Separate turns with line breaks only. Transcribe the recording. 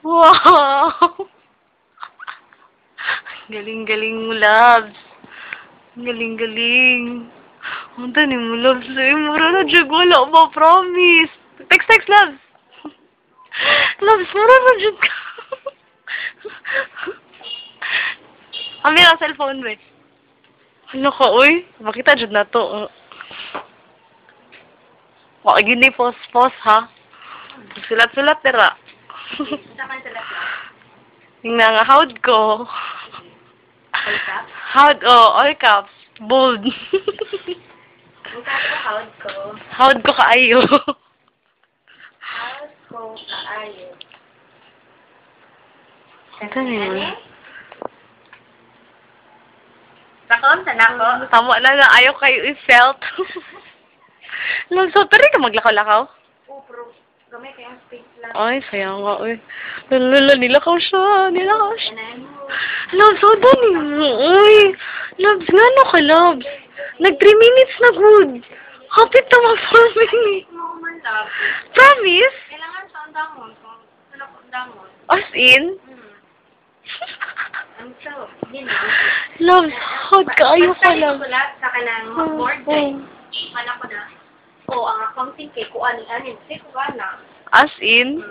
Wow! Galing-galing mo, Labs. Galing-galing. Ang tani mo, Labs. Ay, mura na, Jug. Wala ba? Promise. Text, Labs. Labs, mura na, Jug ka. Kami lang cellphone, be. Ano ka, uy? Makita, Jug na to. Wala, gini, pause, ha? Sulat-sulat, tira. Tingnan nga, howd ko. Howd, all caps. Bold.
Howd ko.
Howd ko kaayo.
Howd ko kaayo.
Ito niyo.
Sakom, sanako.
Tama na ayaw kayo i-felt. So, pero ka maglakaw-lakaw?
Oo, pero gamay kayang space lang.
Ay, sayang nga, uy. Lala, nilakaw siya.
Kanayan mo.
Labs, o dani mo, uy. Labs, nga no ka, Labs. Nag 3 minutes na good. Hapit na mag 4 minutes.
Mo man love.
Promise?
Kailangan sa andamon. Kung ano ko andamon.
As in?
Ang so, yun na.
Labs, hod ka, ayaw ka lang.
Basta sulat sa kanang board day. Kala ko na. Oo, ang accounting kay kuan-anin. Kasi kuan na.
As in?